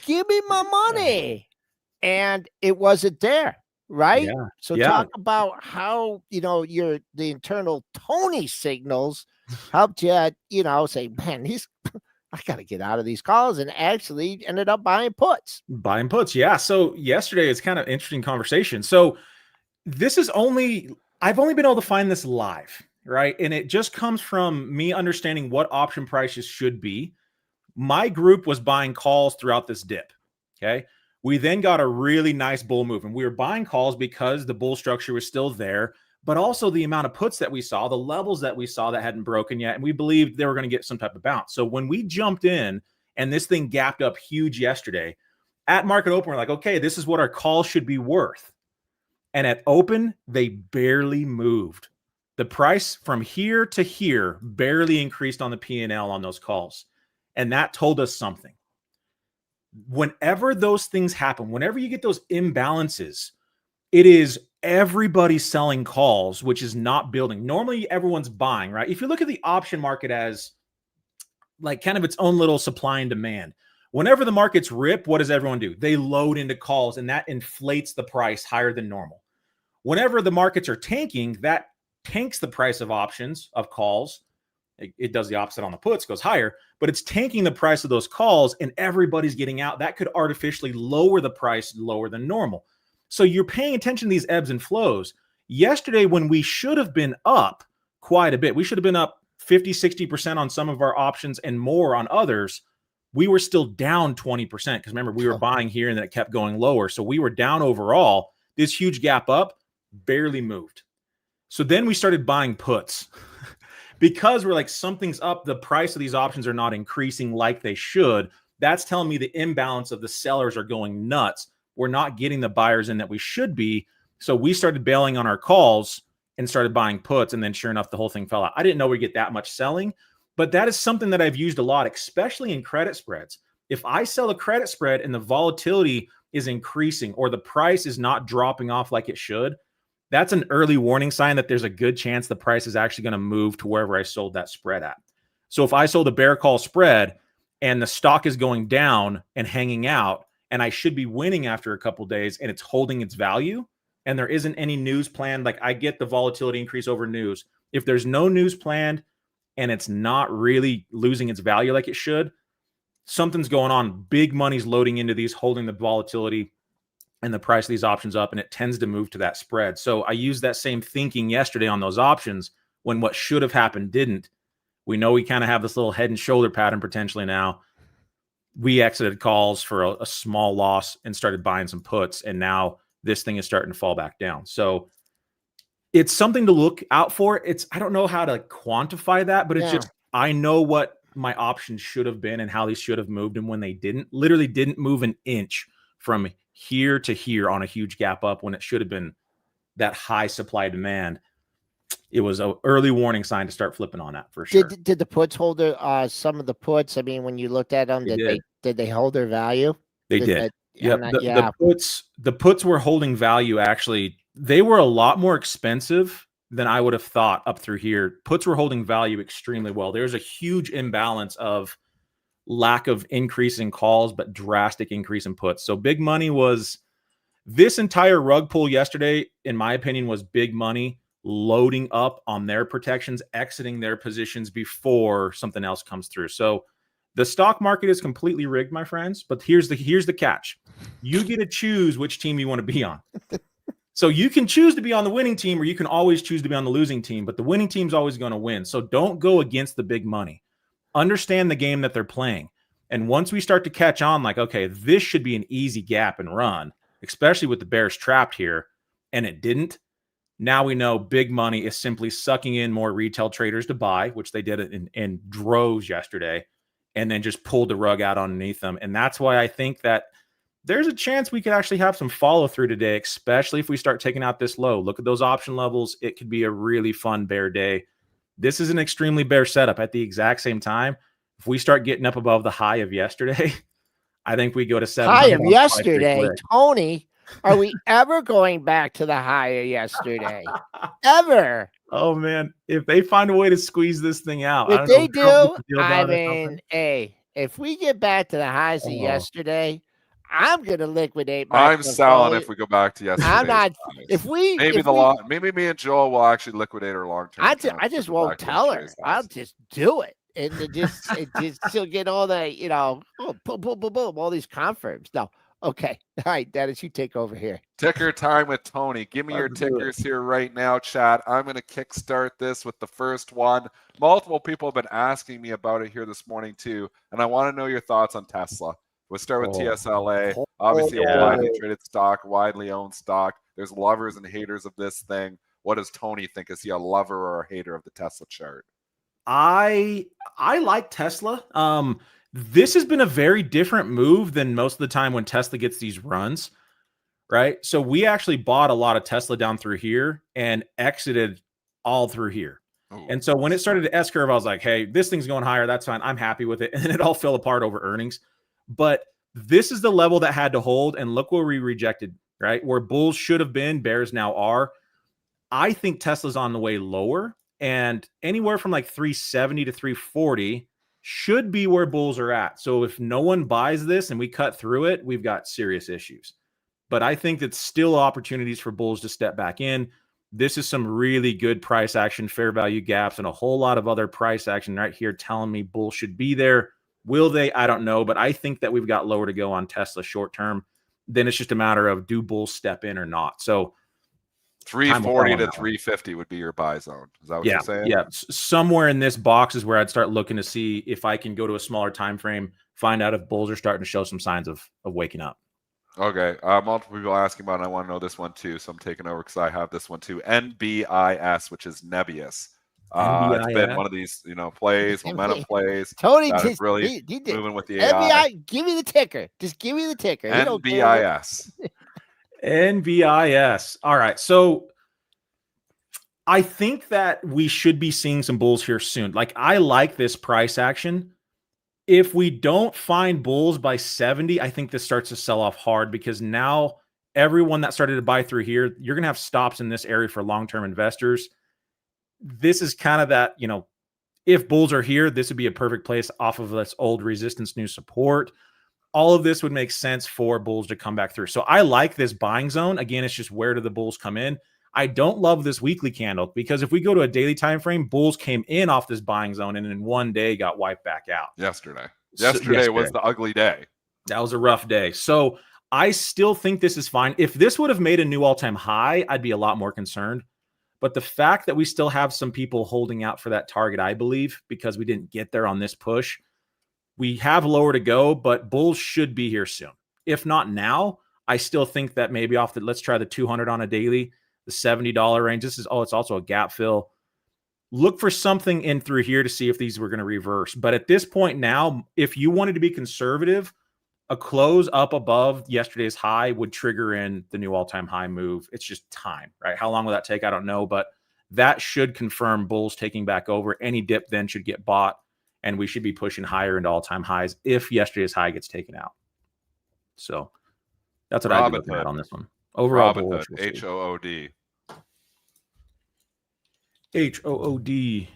Give me my money. And it wasn't there, right? Yeah. So talk about how, the internal Tony signals helped you, say, man, I got to get out of these calls, and actually ended up buying puts. Yeah. So yesterday is kind of interesting conversation. So I've only been able to find this live, right? And it just comes from me understanding what option prices should be. My group was buying calls throughout this dip. Okay. We then got a really nice bull move, and we were buying calls because the bull structure was still there, but also the amount of puts that we saw, the levels that we saw that hadn't broken yet. And we believed they were going to get some type of bounce. So when we jumped in and this thing gapped up huge yesterday at market open, we're like, okay, this is what our call should be worth. And at open, they barely moved. The price from here to here barely increased on the P&L on those calls. And that told us something. Whenever those things happen, whenever you get those imbalances, it is everybody selling calls, which is not building. Normally, everyone's buying, right? If you look at the option market as like kind of its own little supply and demand, whenever the markets rip, what does everyone do? They load into calls, and that inflates the price higher than normal. Whenever the markets are tanking, that tanks the price of options, of calls. It does the opposite on the puts, goes higher, but it's tanking the price of those calls, and everybody's getting out. That could artificially lower the price lower than normal. So you're paying attention to these ebbs and flows. Yesterday, when we should have been up quite a bit, we should have been up 50, 60% on some of our options and more on others. We were still down 20% because remember, we were buying here and then it kept going lower. So we were down overall. This huge gap up barely moved. So then we started buying puts. Because we're like, something's up, the price of these options are not increasing like they should. That's telling me the imbalance of the sellers are going nuts. We're not getting the buyers in that we should be. So we started bailing on our calls and started buying puts. And then sure enough, the whole thing fell out. I didn't know we'd get that much selling, but that is something that I've used a lot, especially in credit spreads. If I sell a credit spread and the volatility is increasing or the price is not dropping off like it should, that's an early warning sign that there's a good chance the price is actually going to move to wherever I sold that spread at. So if I sold a bear call spread and the stock is going down and hanging out, and I should be winning after a couple of days, and it's holding its value, and there isn't any news planned, like I get the volatility increase over news. If there's no news planned and it's not really losing its value like it should, something's going on. Big money's loading into these, holding the volatility and the price of these options up, and it tends to move to that spread. So I used that same thinking yesterday on those options when what should have happened didn't. We know we kind of have this little head and shoulder pattern potentially now. We exited calls for a small loss and started buying some puts, and now this thing is starting to fall back down. So it's something to look out for. I don't know how to quantify that, but it's just, I know what my options should have been and how they should have moved, and when they literally didn't move an inch from here to here on a huge gap up when it should have been that high supply demand. It was an early warning sign to start flipping on that for sure. Did the puts hold some of the puts? I mean, when you looked at them, did they hold their value? They did. The puts were holding value. Actually, they were a lot more expensive than I would have thought up through here. Puts were holding value extremely well. There's a huge imbalance of lack of increase in calls, but drastic increase in puts. So big money was this entire rug pull yesterday, in my opinion, was big money loading up on their protections, exiting their positions before something else comes through. So the stock market is completely rigged, my friends, but here's the catch. You get to choose which team you want to be on. So you can choose to be on the winning team, or you can always choose to be on the losing team, but the winning team's always going to win. So don't go against the big money. understand the game that they're playing. And once we start to catch on, like, okay, this should be an easy gap and run, especially with the bears trapped here, and it didn't. Now we know big money is simply sucking in more retail traders to buy, which they did in droves yesterday, and then just pulled the rug out underneath them. And that's why I think that there's a chance we could actually have some follow through today, especially if we start taking out this low. Look at those option levels. It could be a really fun bear day. This is an extremely bear setup. At the exact same time, if we start getting up above the high of yesterday, I think we go to 7. High of yesterday, Tony. Are we ever going back to the high of yesterday? Ever? Oh man, if they find a way to squeeze this thing out, If they do, I mean, hey, if we get back to the highs of yesterday, I'm gonna liquidate my I'm selling if we go back to yesterday. I'm not. If we maybe maybe me and Joel will actually liquidate our long-term. I just won't tell her. I'll just do it. And just she'll get all the, boom, boom, boom, boom, all these confirms. No. Okay. All right, Dennis, you take over here. Ticker time with Tony. Give me your tickers here right now, chat. I'm going to kickstart this with the first one. Multiple people have been asking me about it here this morning too, and I want to know your thoughts on Tesla. We'll start with TSLA. Obviously, a widely traded stock, widely owned stock. There's lovers and haters of this thing. What does Tony think? Is he a lover or a hater of the Tesla chart? I like Tesla. This has been a very different move than most of the time when Tesla gets these runs, right? So we actually bought a lot of Tesla down through here and exited all through here. Ooh. And so when it started to S-curve, I was like, hey, this thing's going higher. That's fine. I'm happy with it. And then it all fell apart over earnings. But this is the level that had to hold. And look where we rejected, right? Where bulls should have been, bears now are. I think Tesla's on the way lower. And anywhere from like 370 to 340 should be where bulls are at. So if no one buys this and we cut through it, we've got serious issues. But I think that's still opportunities for bulls to step back in. This is some really good price action, fair value gaps, and a whole lot of other price action right here telling me bulls should be there. Will they? I don't know. But I think that we've got lower to go on Tesla short term. Then it's just a matter of do bulls step in or not. So 340 to 350 would be your buy zone. Is that what you're saying? Yeah. Somewhere in this box is where I'd start looking to see if I can go to a smaller time frame, find out if bulls are starting to show some signs of waking up. Okay. Multiple people asking about it. I want to know this one too. So I'm taking over because I have this one too. NBIS, which is Nebius. It's been one of these, plays, momentum plays. Tony just really moving with the AI. NBI, give me the ticker. Just give me the ticker. NBIS. NBIS. All right. So I think that we should be seeing some bulls here soon. Like, I like this price action. If we don't find bulls by 70, I think this starts to sell off hard because now everyone that started to buy through here, you're going to have stops in this area for long-term investors. This is kind of that, if bulls are here, this would be a perfect place off of this old resistance, new support. All of this would make sense for bulls to come back through. So I like this buying zone. Again, it's just where do the bulls come in? I don't love this weekly candle because if we go to a daily time frame, bulls came in off this buying zone and in one day got wiped back out. Yesterday was the ugly day. That was a rough day. So I still think this is fine. If this would have made a new all-time high, I'd be a lot more concerned. But the fact that we still have some people holding out for that target, I believe, because we didn't get there on this push, we have lower to go, but bulls should be here soon. If not now, I still think that maybe let's try the 200 on a daily, the $70 range. It's also a gap fill. Look for something in through here to see if these were going to reverse. But at this point now, if you wanted to be conservative, a close up above yesterday's high would trigger in the new all-time high move. It's just time, right? How long will that take? I don't know, but that should confirm bulls taking back over. Any dip then should get bought, and we should be pushing higher into all-time highs if yesterday's high gets taken out. So that's what I'd be looking at on this one. Overall, HOOD. HOOD.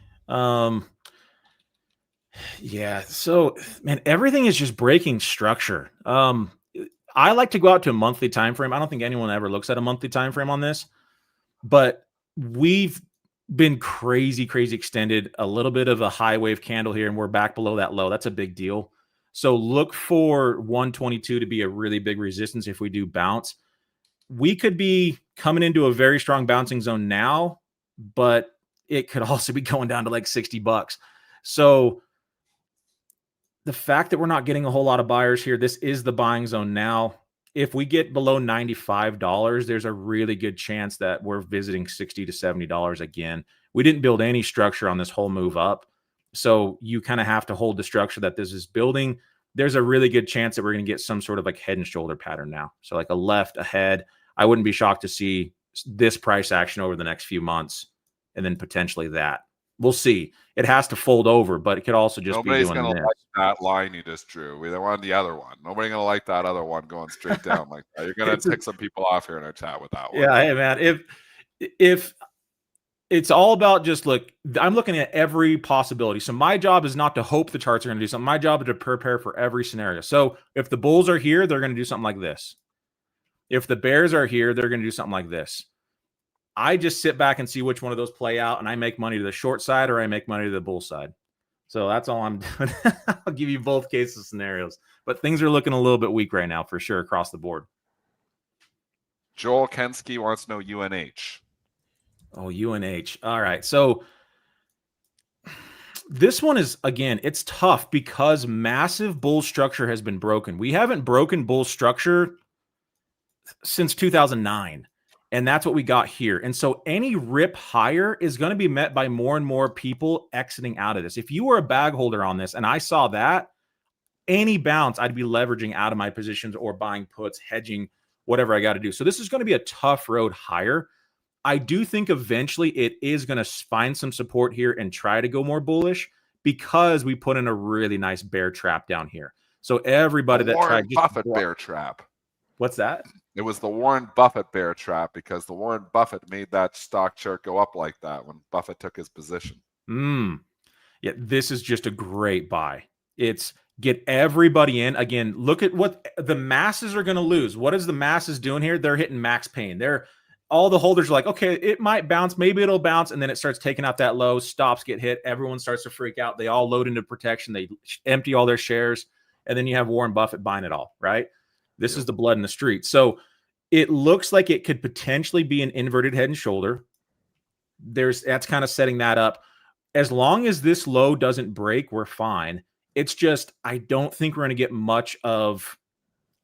Yeah. So, man, everything is just breaking structure. I like to go out to a monthly time frame. I don't think anyone ever looks at a monthly time frame on this, but we've been crazy extended. A little bit of a high wave candle here, and we're back below that low. That's a big deal. So look for 122 to be a really big resistance if we do bounce. We could be coming into a very strong bouncing zone now, but it could also be going down to like $60. So the fact that we're not getting a whole lot of buyers here, this is the buying zone now. If we get below $95, there's a really good chance that we're visiting $60 to $70 again. We didn't build any structure on this whole move up. So you kind of have to hold the structure that this is building. There's a really good chance that we're going to get some sort of like head and shoulder pattern now. So like a left ahead. I wouldn't be shocked to see this price action over the next few months and then potentially that. We'll see. It has to fold over, but it could also just Nobody's be doing gonna this. like that line you just drew. We want the other one. Nobody's gonna like that other one going straight down like that. You're gonna tick some people off here in our chat with that one. Yeah, hey man, if it's all about just look, I'm looking at every possibility. So my job is not to hope the charts are going to do something. My job is to prepare for every scenario. So if the bulls are here, they're going to do something like this. If the bears are here, they're going to do something like this. I just sit back and see which one of those play out, and I make money to the short side or I make money to the bull side. So that's all I'm doing. I'll give you both cases scenarios, but things are looking a little bit weak right now for sure across the board. Joel Kensky wants to know UNH. Oh, UNH. All right. So this one is, again, it's tough because massive bull structure has been broken. We haven't broken bull structure since 2009. And that's what we got here. And so any rip higher is going to be met by more and more people exiting out of this. If you were a bag holder on this and I saw that, any bounce, I'd be leveraging out of my positions or buying puts, hedging, whatever I got to do. So this is going to be a tough road higher. I do think eventually it is going to find some support here and try to go more bullish because we put in a really nice bear trap down here. So everybody that Warren tried Buffett bear trap. What's that? It was the Warren Buffett bear trap because the Warren Buffett made that stock chart go up like that when Buffett took his position. Yeah, this is just a great buy. It's get everybody in. Again, look at what the masses are going to lose. What is the masses doing here? They're hitting max pain. All the holders are like, okay, it might bounce. Maybe it'll bounce. And then it starts taking out that low. Stops get hit. Everyone starts to freak out. They all load into protection. They empty all their shares. And then you have Warren Buffett buying it all, right? This is the blood in the street. So it looks like it could potentially be an inverted head and shoulder. That's kind of setting that up. As long as this low doesn't break, we're fine. It's just, I don't think we're going to get much of,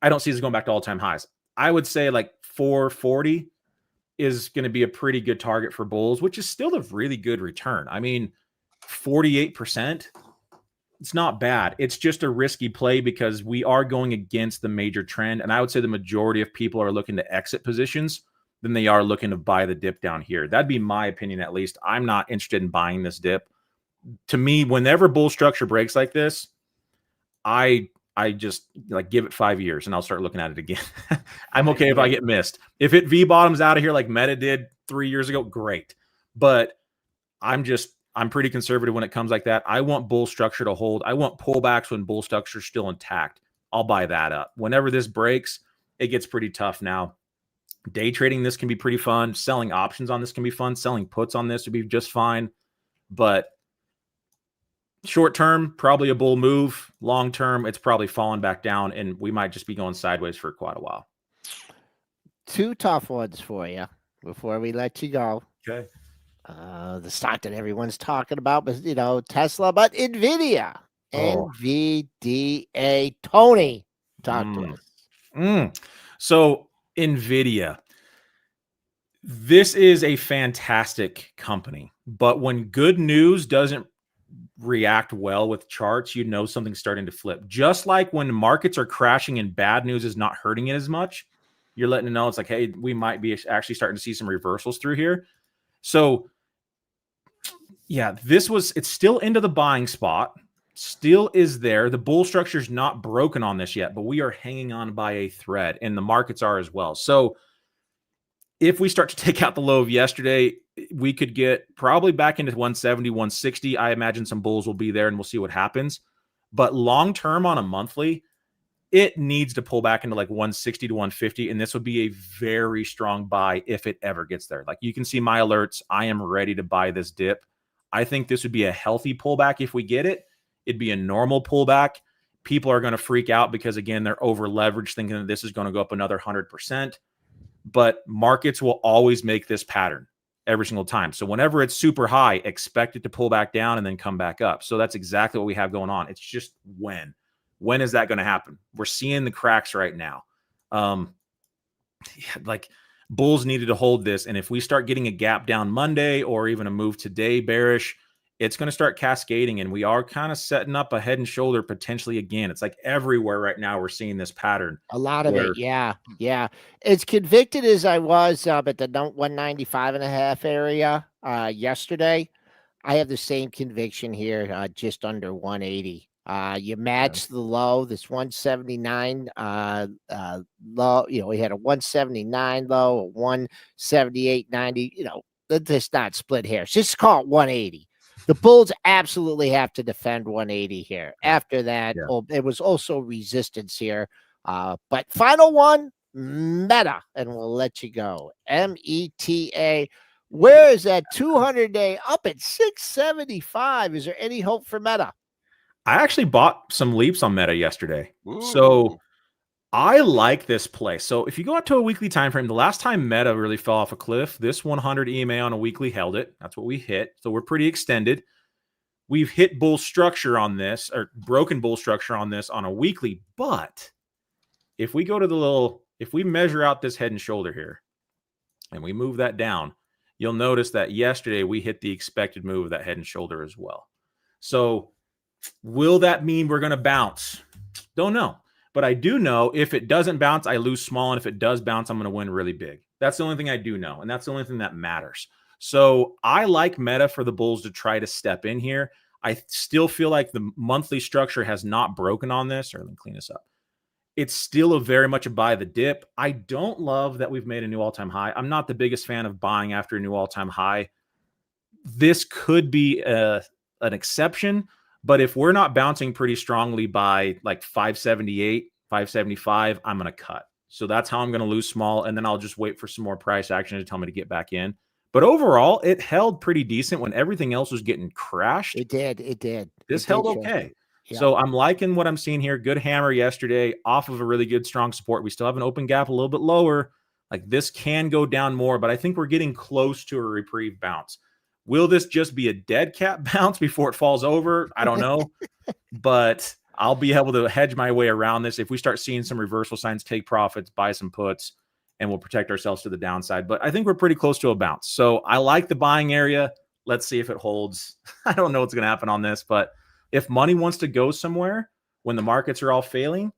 I don't see this going back to all-time highs. I would say like 440 is going to be a pretty good target for bulls, which is still a really good return. I mean, 48%. It's not bad. It's just a risky play because we are going against the major trend. And I would say the majority of people are looking to exit positions than they are looking to buy the dip down here. That'd be my opinion, at least. I'm not interested in buying this dip. To me, whenever bull structure breaks like this, I just like give it 5 years and I'll start looking at it again. I'm okay if I get missed. If it V bottoms out of here like Meta did 3 years ago, great. But I'm pretty conservative when it comes like that. I want bull structure to hold. I want pullbacks when bull structure is still intact. I'll buy that up. Whenever this breaks, it gets pretty tough now. Day trading this can be pretty fun. Selling options on this can be fun. Selling puts on this would be just fine. But short term, probably a bull move. Long term, it's probably falling back down, and we might just be going sideways for quite a while. Two tough ones for you before we let you go. Okay. The stock that everyone's talking about was, Tesla, but NVIDIA. NVDA. Tony, talk to us. So NVIDIA, this is a fantastic company, but when good news doesn't react well with charts, something's starting to flip. Just like when markets are crashing and bad news is not hurting it as much, you're letting it know it's like, hey, we might be actually starting to see some reversals through here. So yeah, it's still into the buying spot, still is there. The bull structure is not broken on this yet, but we are hanging on by a thread, and the markets are as well. So if we start to take out the low of yesterday, we could get probably back into 170, 160. I imagine some bulls will be there, and we'll see what happens. But long term on a monthly, it needs to pull back into like 160 to 150, and this would be a very strong buy if it ever gets there. Like you can see my alerts. I am ready to buy this dip. I think this would be a healthy pullback if we get it. It'd be a normal pullback. People are going to freak out because, again, they're over leveraged thinking that this is going to go up another 100%. But markets will always make this pattern. every single time. So whenever it's super high, expect it to pull back down and then come back up. So that's exactly what we have going on. It's just when is that going to happen? We're seeing the cracks right now. Like bulls needed to hold this. And if we start getting a gap down Monday or even a move today bearish, it's going to start cascading, and we are kind of setting up a head and shoulder potentially again. It's like everywhere right now we're seeing this pattern. A lot of it, yeah. As convicted as I was at the 195.5 area yesterday, I have the same conviction here, just under 180. You match the low, this 179 low. We had a 179 low, a 178.90. Let's just not split hairs. Just call it 180. The bulls absolutely have to defend 180 here. After that, it was also resistance here. But final one, Meta, and we'll let you go. META. Where is that 200-day up at 675? Is there any hope for Meta? I actually bought some leaps on Meta yesterday. Ooh. So I like this play. So if you go out to a weekly time frame, the last time Meta really fell off a cliff, this 100 EMA on a weekly held it. That's what we hit. So we're pretty extended. We've hit bull structure on this, or broken bull structure on this on a weekly. But if we go to if we measure out this head and shoulder here and we move that down, you'll notice that yesterday we hit the expected move of that head and shoulder as well. So will that mean we're going to bounce? Don't know. But I do know if it doesn't bounce, I lose small. And if it does bounce, I'm going to win really big. That's the only thing I do know. And that's the only thing that matters. So I like Meta for the bulls to try to step in here. I still feel like the monthly structure has not broken on this. Or let me clean this up. It's still very much a buy the dip. I don't love that we've made a new all-time high. I'm not the biggest fan of buying after a new all-time high. This could be an exception. But if we're not bouncing pretty strongly by like 578, 575, I'm going to cut. So that's how I'm going to lose small. And then I'll just wait for some more price action to tell me to get back in. But overall, it held pretty decent when everything else was getting crashed. It did. This held okay. Yeah. So I'm liking what I'm seeing here. Good hammer yesterday off of a really good, strong support. We still have an open gap a little bit lower. Like this can go down more, but I think we're getting close to a reprieve bounce. Will this just be a dead cat bounce before it falls over? I don't know. But I'll be able to hedge my way around this. If we start seeing some reversal signs, take profits, buy some puts, and we'll protect ourselves to the downside. But I think we're pretty close to a bounce. So I like the buying area. Let's see if it holds. I don't know what's going to happen on this, but if money wants to go somewhere when the markets are all failing,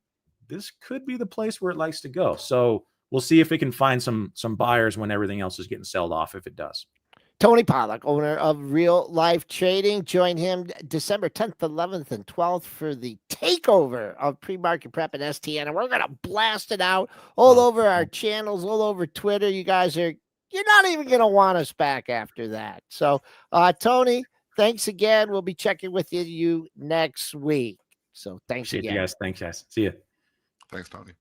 this could be the place where it likes to go. So we'll see if it can find some buyers when everything else is getting sold off, if it does. Tony Pawlak, owner of Real Life Trading. Join him December 10th, 11th, and 12th for the takeover of Pre-Market Prep and STN. And we're going to blast it out all over our channels, all over Twitter. You're not even going to want us back after that. So, Tony, thanks again. We'll be checking with you next week. So thanks again. You guys. Thanks, guys. See you. Thanks, Tony.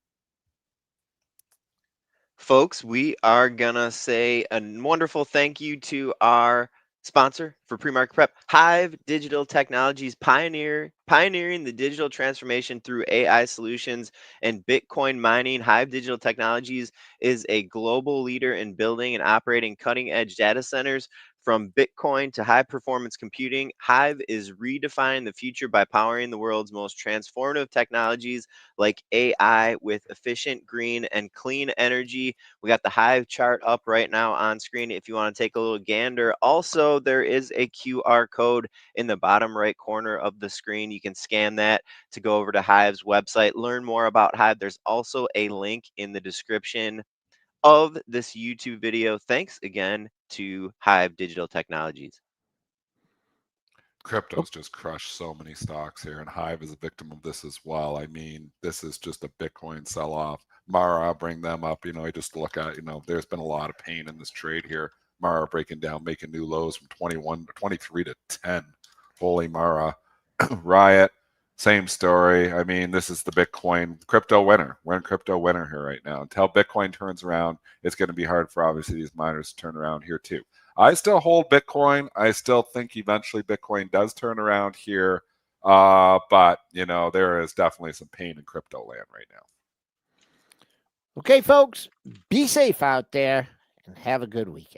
Folks, we are gonna say a wonderful thank you to our sponsor for Pre-Market Prep, Hive Digital Technologies, pioneering the digital transformation through AI solutions and Bitcoin mining. Hive Digital Technologies is a global leader in building and operating cutting-edge data centers. From Bitcoin to high-performance computing, Hive is redefining the future by powering the world's most transformative technologies like AI with efficient, green, and clean energy. We got the Hive chart up right now on screen if you want to take a little gander. Also, there is a QR code in the bottom right corner of the screen. You can scan that to go over to Hive's website, learn more about Hive. There's also a link in the description of this YouTube video. Thanks again to Hive Digital Technologies. Crypto's just crushed so many stocks here, and Hive is a victim of this as well. I mean, this is just a Bitcoin sell-off. Mara, I'll bring them up. I just look at, there's been a lot of pain in this trade here. Mara breaking down, making new lows from 23 to 10. Holy Mara. Riot, same story. I mean, this is the Bitcoin crypto winner. We're in crypto winner here right now. Until Bitcoin turns around, it's going to be hard for obviously these miners to turn around here too. I still hold Bitcoin. I still think eventually Bitcoin does turn around here. But, there is definitely some pain in crypto land right now. Okay, folks, be safe out there and have a good weekend.